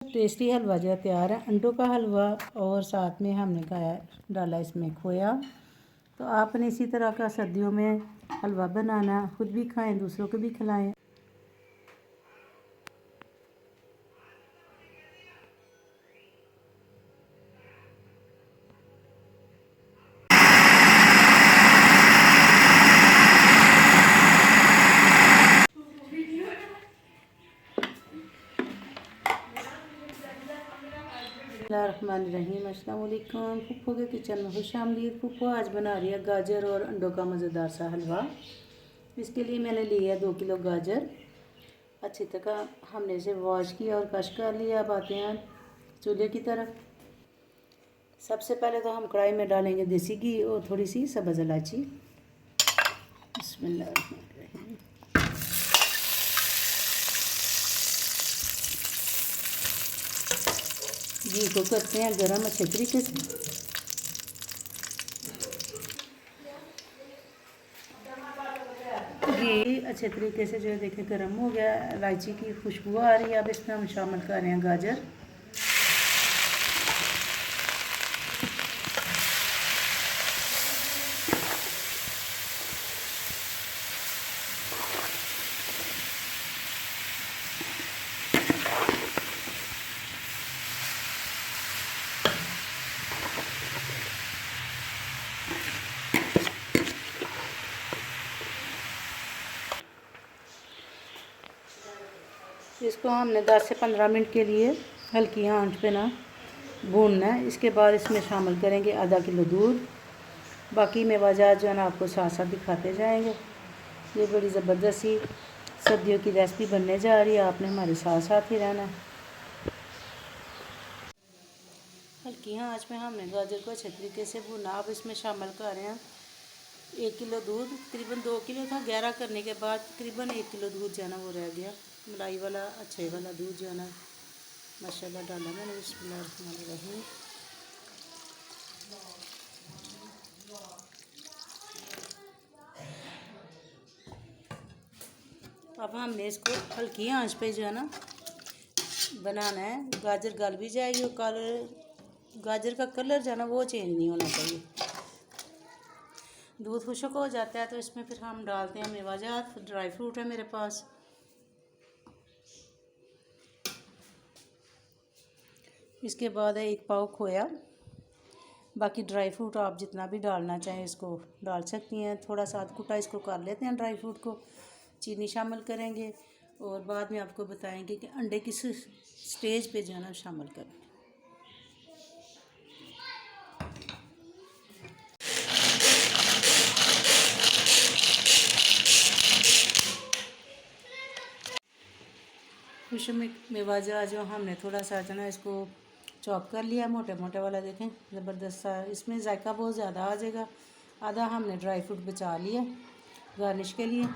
Tasty हलवा जो तैयार है, अंडों का हलवा और साथ में हमने खाया डाला इसमें खोया। तो आपने इसी तरह का सर्दियों में हलवा बनाना, खुद भी खाएं, दूसरों को भी खिलाएं। बिस्मिल्लाहिर्रहमानिर्रहीम। अस्सलाम वालेकुम। फुप्पो के किचन में खुश आमदीद। फुप्पो आज बना रही है गाजर और अंडों का मज़ेदार सा हलवा। इसके लिए मैंने लिया है 2 किलो गाजर। अच्छी तरह हमने इसे वॉश किया और कश कर लिया। अब आते हैं चूल्हे की तरफ। सबसे पहले तो हम कढ़ाई में डालेंगे देसी घी और थोड़ी सी सब्ज़ इलायची। बिस्मिल्लाहिर्रहमानिर्रहीम। घी को करते हैं गरम अच्छे तरीके से। घी अच्छे तरीके से जो है देखें गर्म हो गया, इलायची की खुशबू आ रही है। अब इसमें हम शामिल कर रहे हैं गाजर। इसको हमने 10 से 15 मिनट के लिए हल्की आंच पे ना भूनना है। इसके बाद इसमें शामिल करेंगे आधा किलो दूध। बाकी मेवाजात जो है ना आपको साथ साथ दिखाते जाएंगे। ये बड़ी ज़बरदस्त सी सर्दियों की रेसिपी बनने जा रही है, आपने हमारे साथ साथ ही रहना है। हल्की आंच में हमने गाजर को अच्छे तरीके से भुना। अब इसमें शामिल कर रहे हैं 1 किलो दूध। तकरीबन 2 किलो था, 11 करने के बाद तकरीबन 1 किलो दूध जो है ना वो रह गया। मलाई वाला अच्छे वाला दूध जो है ना माशाल्लाह डाला मैंने। बिस्मिल्लाहिर्रहमानिर्रहीम। अब हमने इसको हल्की आंच पे जो है ना बनाना है। गाजर गल भी जाएगी और गाजर का कलर जो है ना वो चेंज नहीं होना चाहिए। दूध खुश्क हो जाता है तो इसमें फिर हम डालते हैं मेवाजात। ड्राई फ्रूट है मेरे पास। इसके बाद है 1 पाव खोया। बाकी ड्राई फ्रूट आप जितना भी डालना चाहें इसको डाल सकती हैं। थोड़ा सा कुटा इसको कर लेते हैं ड्राई फ्रूट को। चीनी शामिल करेंगे और बाद में आपको बताएंगे कि अंडे किस स्टेज पे जो है ना शामिल करें। खुश मेवाजा जो हमने थोड़ा सा जो ना इसको चॉप कर लिया, मोटे मोटे वाला। देखें ज़बरदस्त सा, इसमें जायका बहुत ज़्यादा आ जाएगा। आधा हमने ड्राई फ्रूट बचा लिया गार्निश के लिए।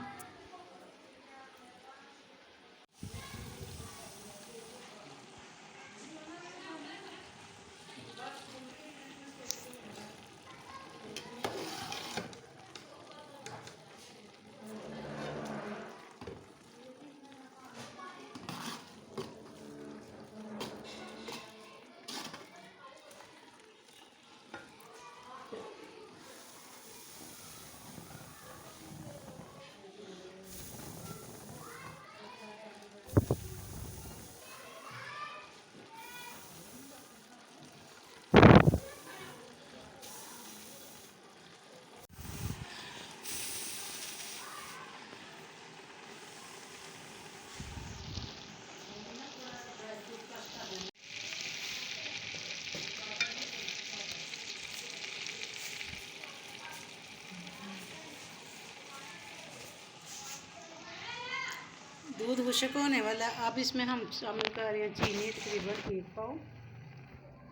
दूध खुश्क होने वाला। अब इसमें हम शामिल कर रहे हैं चीनी, तकरीबन 1 पाव।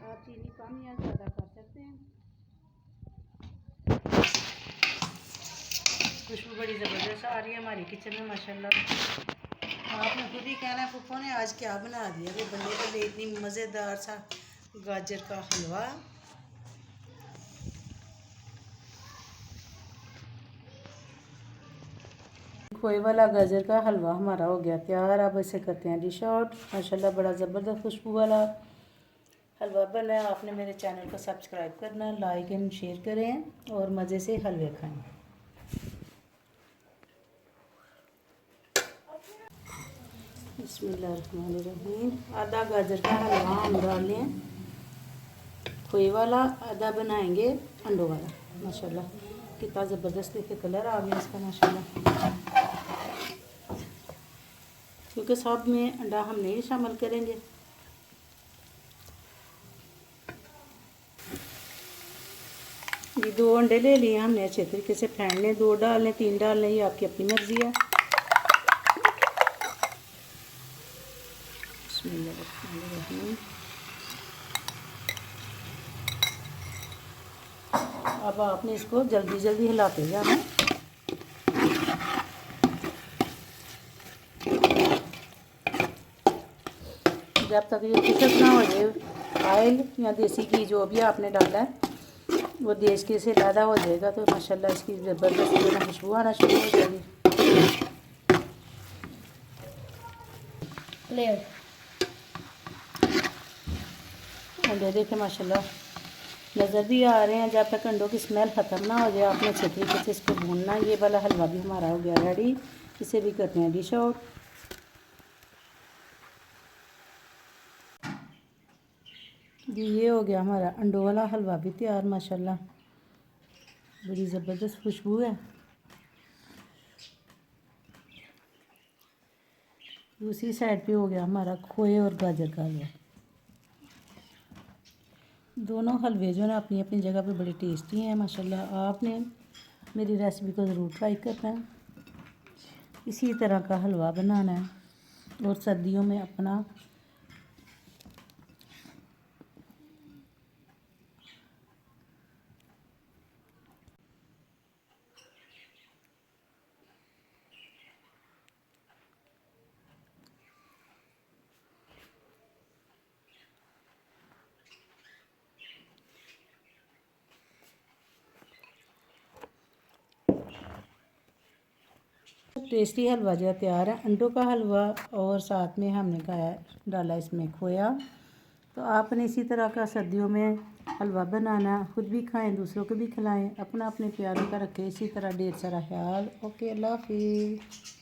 आप चीनी कम या ज़्यादा कर सकते हैं। खुशबू बड़ी ज़बरदस्त आ रही है हमारी किचन में माशाल्लाह। आपने खुद ही कहना है फूफो ने आज क्या बना दिया। वो बल्ले बल्ले इतनी मज़ेदार सा गाजर का हलवा। खोए वाला गाजर का हलवा हमारा हो गया तैयार। अब इसे करते हैं डिश आउट। माशाल्लाह बड़ा ज़बरदस्त खुशबू वाला हलवा बना है। आपने मेरे चैनल को सब्सक्राइब करना, लाइक एंड शेयर करें और मज़े से हलवे खाएं। बिस्मिल्लाहिर्रहमानिर्रहीम। आधा गाजर का हलवा हम डाल लें खोए वाला, आधा बनाएंगे अंडों वाला। माशाल्लाह कितना ज़बरदस्त देखिए कलर आ गया इसका माशाल्लाह। क्योंकि सब में अंडा हम नहीं शामिल करेंगे। ये 2 अंडे ले लिए हमने, अच्छे तरीके से फेंट लें। 2 डाल लें, 3 डाल लें, ये आपकी अपनी मर्ज़ी है। बिस्मिल्लाहिर्रहमानिर्रहीम। अब आपने इसको जल्दी जल्दी हिलाते जाना। जब तक ये खिसक ना हो जाए, ऑयल या देसी घी जो भी आपने डाला है वो देश के से ज़्यादा हो जाएगा तो माशाल्लाह इसकी ज़बरदस्त जो है खुशबू आना शुरू हो जाएगी। अंडे देखे माशाल्लाह नज़र भी आ रहे हैं। जब तक अंडों की स्मेल ख़त्म ना हो जाए आपने अच्छे तरीके से इसको भूनना। ये वाला हलवा भी हमारा हो गया रेडी। इसे भी करते हैं डिश आउट। ये हो गया हमारा अंडों वाला हलवा भी तैयार। माशाल्लाह बड़ी ज़बरदस्त खुशबू है। दूसरी साइड पे हो गया हमारा खोए और गाजर का हलवा। दोनों हलवे जो है अपनी अपनी जगह पे बड़े टेस्टी हैं माशाल्लाह। आपने मेरी रेसिपी को ज़रूर ट्राई करना है। इसी तरह का हलवा बनाना है और सर्दियों में अपना टेस्टी हलवा जो तैयार है। अंडों का हलवा और साथ में हमने खाया डाला इसमें खोया। तो आपने इसी तरह का सर्दियों में हलवा बनाना, खुद भी खाएं, दूसरों को भी खिलाएं। अपना अपने प्यारों का रखें इसी तरह ढेर सारा ख्याल। ओके, अल्लाह हाफिज़।